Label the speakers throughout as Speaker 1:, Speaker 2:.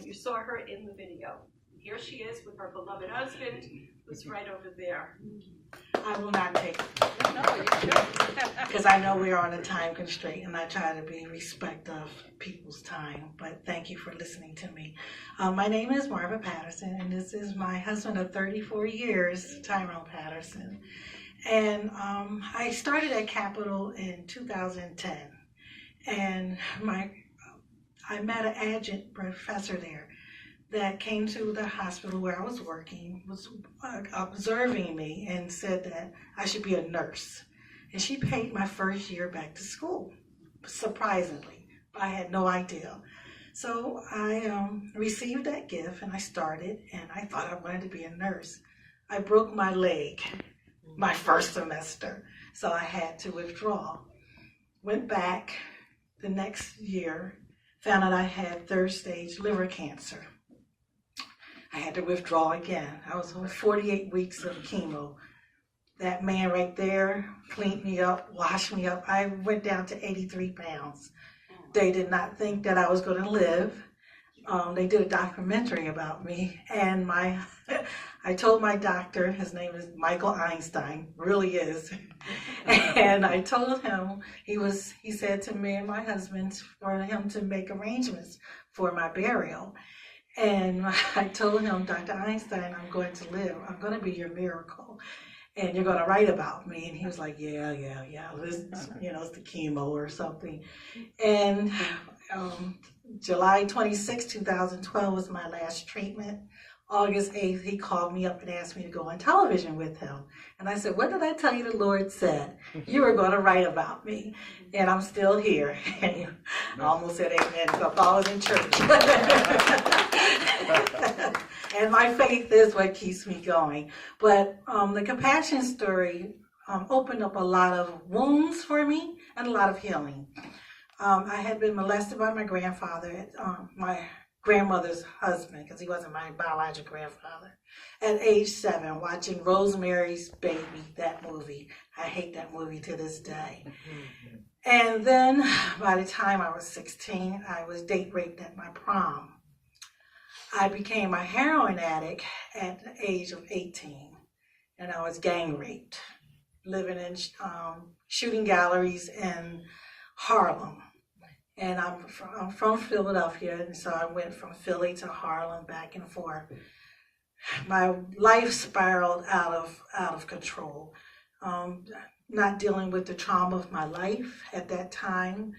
Speaker 1: you saw her in the video. Here she is with her beloved husband, who's right over there.
Speaker 2: I will not take it.
Speaker 1: No, you should.
Speaker 2: Because I know we're on a time constraint, and I try to be respect of people's time. But thank you for listening to me. My name is Marva Patterson, and this is my husband of 34 years, Tyrone Patterson. And I started at Capitol in 2010, and I met an adjunct professor there that came to the hospital where I was working, was observing me, and said that I should be a nurse. And she paid my first year back to school, surprisingly. I had no idea. So I received that gift, and I started, and I thought I wanted to be a nurse. I broke my leg my first semester, so I had to withdraw. Went back the next year, found out I had third stage liver cancer. I had to withdraw again. I was on 48 weeks of chemo. That man right there cleaned me up, washed me up. I went down to 83 pounds. They did not think that I was going to live. They did a documentary about me, and I told my doctor, his name is Michael Einstein, really is, and I told him, he said to me and my husband for him to make arrangements for my burial. And I told him, Dr. Einstein, I'm going to live. I'm going to be your miracle. And you're going to write about me. And he was like, yeah. This, it's the chemo or something. And July 26, 2012 was my last treatment. August 8th, he called me up and asked me to go on television with him. And I said, what did I tell you the Lord said? You were going to write about me. And I'm still here. And I almost said amen, so I was in church. And my faith is what keeps me going. But the compassion story opened up a lot of wounds for me and a lot of healing. I had been molested by my grandfather, my grandmother's husband, because he wasn't my biological grandfather, at age 7, watching Rosemary's Baby, that movie. I hate that movie to this day. And then by the time I was 16, I was date raped at my prom. I became a heroin addict at the age of 18, and I was gang raped, living in shooting galleries in Harlem. And I'm from Philadelphia, and so I went from Philly to Harlem, back and forth. My life spiraled out of control. Not dealing with the trauma of my life at that time,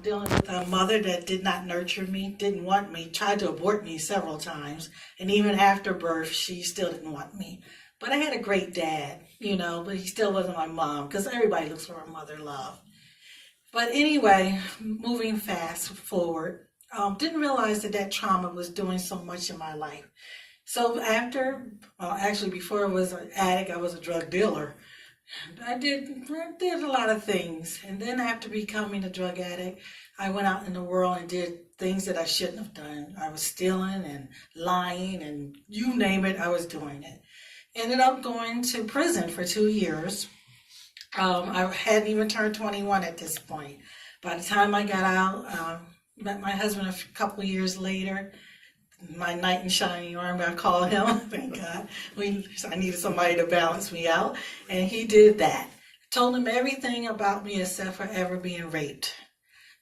Speaker 2: dealing with a mother that did not nurture me, didn't want me, tried to abort me several times, and even after birth, she still didn't want me. But I had a great dad, but he still wasn't my mom, because everybody looks for a mother love. But anyway, moving fast forward, didn't realize that trauma was doing so much in my life. So before I was an addict, I was a drug dealer. I did a lot of things. And then after becoming a drug addict, I went out in the world and did things that I shouldn't have done. I was stealing and lying, and you name it, I was doing it. Ended up going to prison for 2 years. I hadn't even turned 21 at this point. By the time I got out, met my husband a couple of years later. My knight in shining armor, I call him. Thank God. I needed somebody to balance me out, and he did that. Told him everything about me except for ever being raped.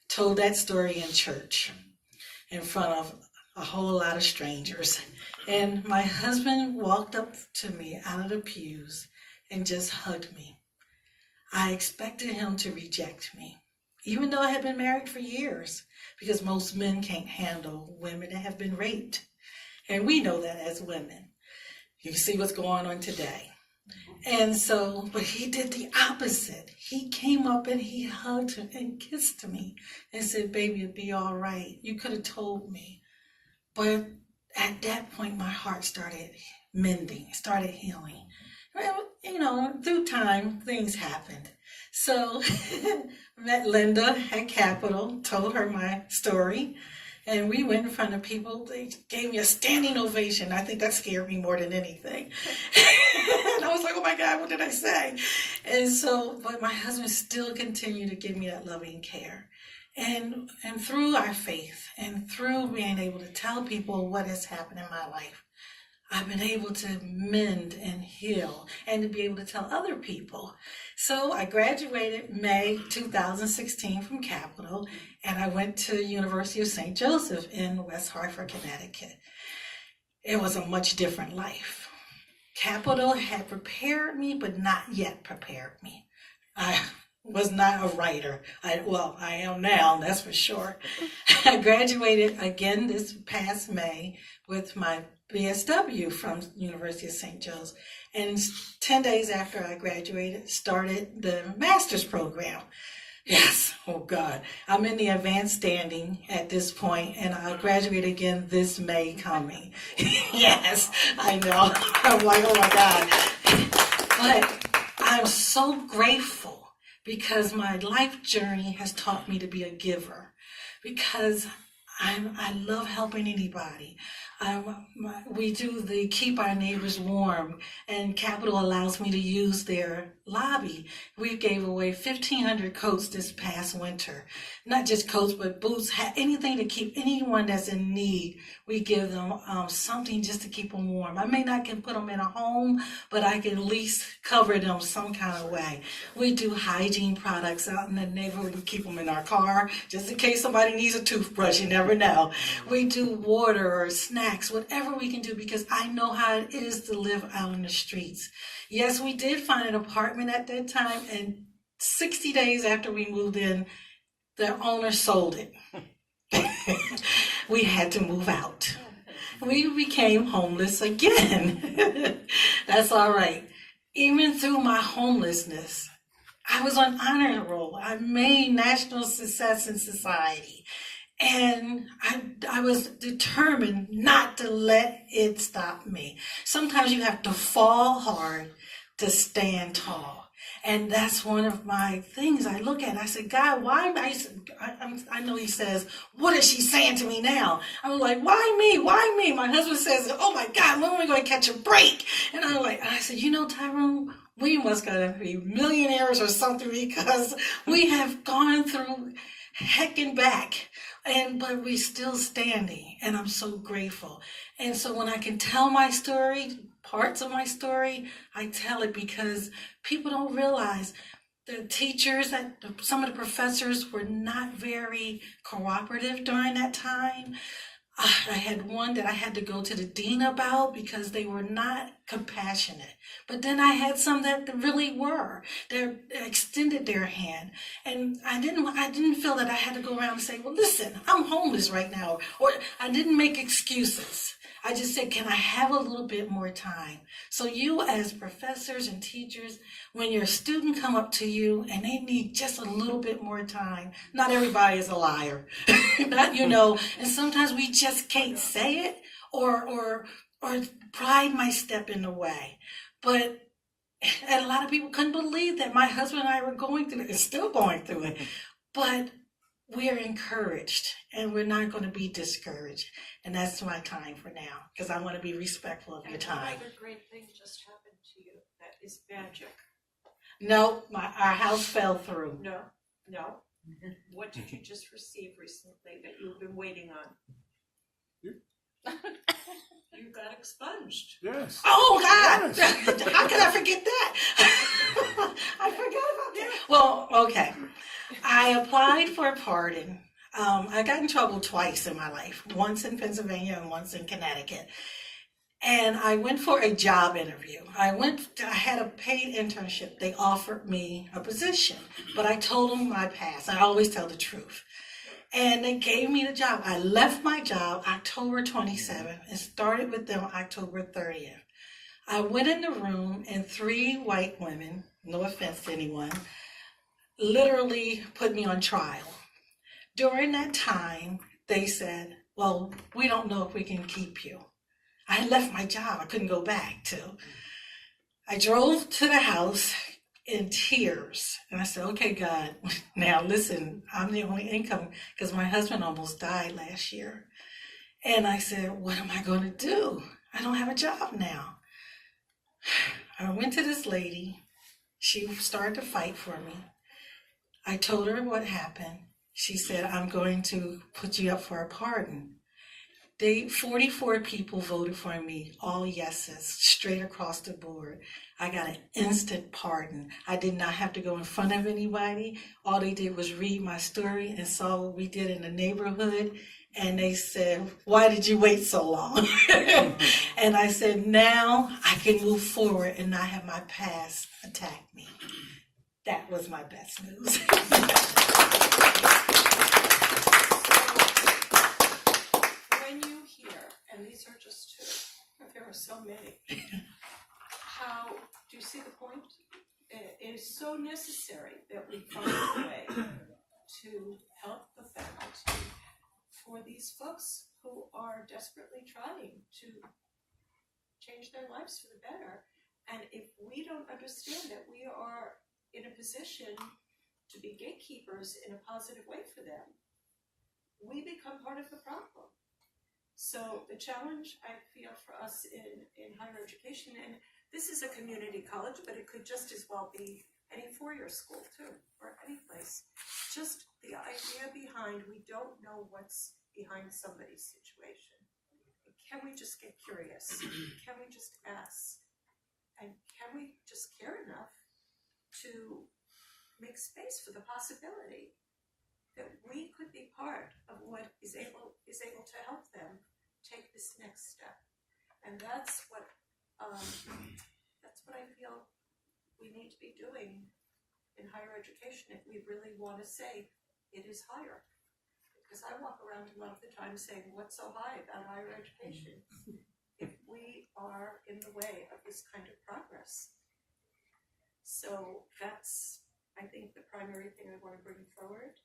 Speaker 2: Told that story in church in front of a whole lot of strangers. And my husband walked up to me out of the pews and just hugged me. I expected him to reject me, even though I had been married for years, because most men can't handle women that have been raped. And we know that as women. You see what's going on today. And so, but he did the opposite. He came up and he hugged him and kissed me and said, baby, it'll be all right. You could have told me. But at that point, my heart started mending, started healing. Well, through time, things happened. So met Linda at Capitol, told her my story, and we went in front of people. They gave me a standing ovation. I think that scared me more than anything. And I was like, oh my God, what did I say? And so, but my husband still continued to give me that loving care. And through our faith and through being able to tell people what has happened in my life, I've been able to mend and heal and to be able to tell other people. So I graduated May 2016 from Capital, and I went to University of St. Joseph in West Hartford, Connecticut. It was a much different life. Capital had prepared me, but not yet prepared me. I was not a writer. I am now, that's for sure. I graduated again this past May with my BSW from University of St. Joe's. And 10 days after I graduated, started the master's program. Yes, oh God. I'm in the advanced standing at this point, and I'll graduate again this May coming. Yes, I know. I'm like, oh my God. But I'm so grateful because my life journey has taught me to be a giver, because I love helping anybody. We do the Keep Our Neighbors Warm, and Capital allows me to use their lobby. We gave away 1,500 coats this past winter. Not just coats, but boots, anything to keep anyone that's in need. We give them something just to keep them warm. I may not can put them in a home, but I can at least cover them some kind of way. We do hygiene products out in the neighborhood. We keep them in our car, just in case somebody needs a toothbrush. You never know. We do water or snacks, whatever we can do, because I know how it is to live out in the streets. Yes, we did find an apartment at that time, and 60 days after we moved in, the owner sold it. We had to move out. We became homeless again. That's all right. Even through my homelessness, I was on honor roll. I made national success in society. And I was determined not to let it stop me. Sometimes you have to fall hard to stand tall. And that's one of my things I look at. I said, God, why am I know he says, what is she saying to me now? I'm like, why me? Why me? My husband says, oh my God, when are we going to catch a break? And I said, Tyrone, we must gotta be millionaires or something, because we have gone through heck and back. But we're still standing, and I'm so grateful. And so when I can tell my story, parts of my story, I tell it because people don't realize the teachers, some of the professors were not very cooperative during that time. I had one that I had to go to the dean about because they were not compassionate. But then I had some that really were. They extended their hand. And I didn't feel that I had to go around and say, well, listen, I'm homeless right now. Or I didn't make excuses. I just said, can I have a little bit more time? So you as professors and teachers, when your student come up to you and they need just a little bit more time, not everybody is a liar, and sometimes we just can't say it or pride might step in the way. And a lot of people couldn't believe that my husband and I were going through it, and still going through it. But we are encouraged, and we're not going to be discouraged. And that's my time for now, because I want to be respectful of your time.
Speaker 1: Another great thing just happened to you that is magic.
Speaker 2: No, our house fell through.
Speaker 1: No. What did you just receive recently that you've been waiting on? You got expunged.
Speaker 3: Yes.
Speaker 2: Oh, God!
Speaker 3: Yes.
Speaker 2: How could I forget that? I forgot about that. Well, okay. I applied for a pardon. I got in trouble twice in my life, once in Pennsylvania and once in Connecticut. And I went for a job interview. I had a paid internship. They offered me a position, but I told them my past. I always tell the truth. And they gave me the job. I left my job October 27th and started with them October 30th. I went in the room and 3 white women, no offense to anyone, literally put me on trial. During that time, they said, well, we don't know if we can keep you. I left my job. I couldn't go back to. I drove to the house in tears. And I said, okay, God, now listen, I'm the only income because my husband almost died last year. And I said, what am I going to do? I don't have a job now. I went to this lady. She started to fight for me. I told her what happened. she said, I'm going to put you up for a pardon. 44 people voted for me, all yeses, straight across the board. I got an instant pardon. I did not have to go in front of anybody. All they did was read my story and saw what we did in the neighborhood. And they said, why did you wait so long? And I said, now I can move forward and not have my past attack me. That was my best news.
Speaker 1: And these are just two, but there are so many. How do you see the point? It is so necessary that we find a way to help the faculty for these folks who are desperately trying to change their lives for the better. And if we don't understand that we are in a position to be gatekeepers in a positive way for them, we become part of the problem. So the challenge I feel for us in higher education, and this is a community college, but it could just as well be any four-year school too, or any place. Just the idea behind, we don't know what's behind somebody's situation. Can we just get curious? Can we just ask? And can we just care enough to make space for the possibility that we could be part of what is able to help them take this next step? And that's what I feel we need to be doing in higher education if we really want to say it is higher. Because I walk around a lot of the time saying, what's so high about higher education? If we are in the way of this kind of progress. So that's, I think, the primary thing I want to bring forward.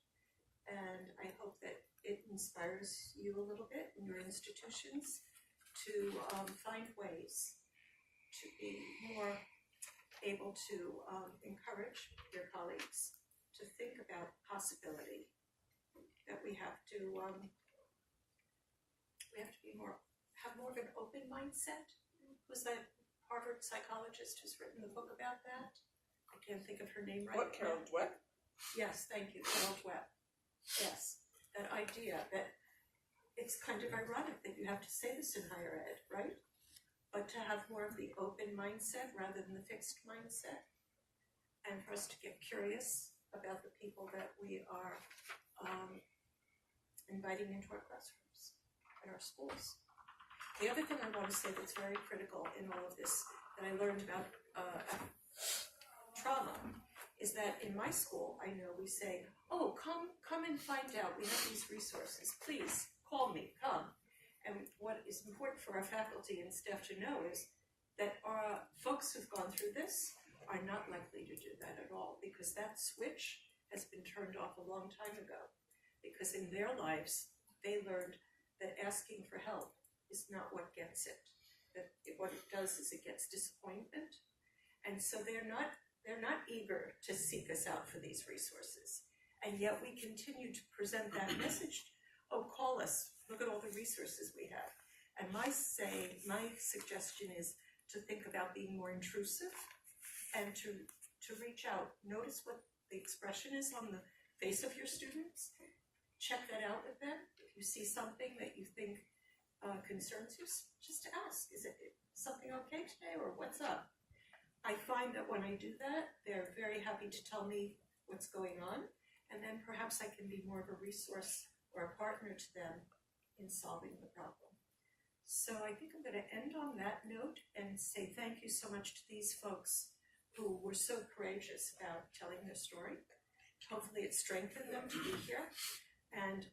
Speaker 1: And I hope that it inspires you a little bit in your institutions to find ways to be more able to encourage your colleagues to think about possibility. That we have to have more of an open mindset. Was that Harvard psychologist who's written the book about that? I can't think of her name right now.
Speaker 3: What, Carol Dweck?
Speaker 1: Yes, thank you, Carol Dweck. Yes, that idea that it's kind of ironic that you have to say this in higher ed, right? But to have more of the open mindset rather than the fixed mindset, and for us to get curious about the people that we are inviting into our classrooms and our schools. The other thing I want to say that's very critical in all of this that I learned about trauma is that in my school, I know we say, oh, come and find out. We have these resources. Please call me, come. And what is important for our faculty and staff to know is that our folks who've gone through this are not likely to do that at all, because that switch has been turned off a long time ago. Because in their lives, they learned that asking for help is not what gets it. That what it does is it gets disappointment. And so they're not eager to seek us out for these resources. And yet we continue to present that message. Oh, call us. Look at all the resources we have. And my suggestion is to think about being more intrusive and to reach out. Notice what the expression is on the face of your students. Check that out with them. If you see something that you think concerns you, just ask, is it something okay today, or what's up? I find that when I do that, they're very happy to tell me what's going on, and then perhaps I can be more of a resource or a partner to them in solving the problem. So I think I'm going to end on that note and say thank you so much to these folks who were so courageous about telling their story. Hopefully it strengthened them to be here. And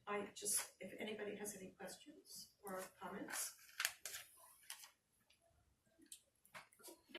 Speaker 1: if anybody has any questions or comments,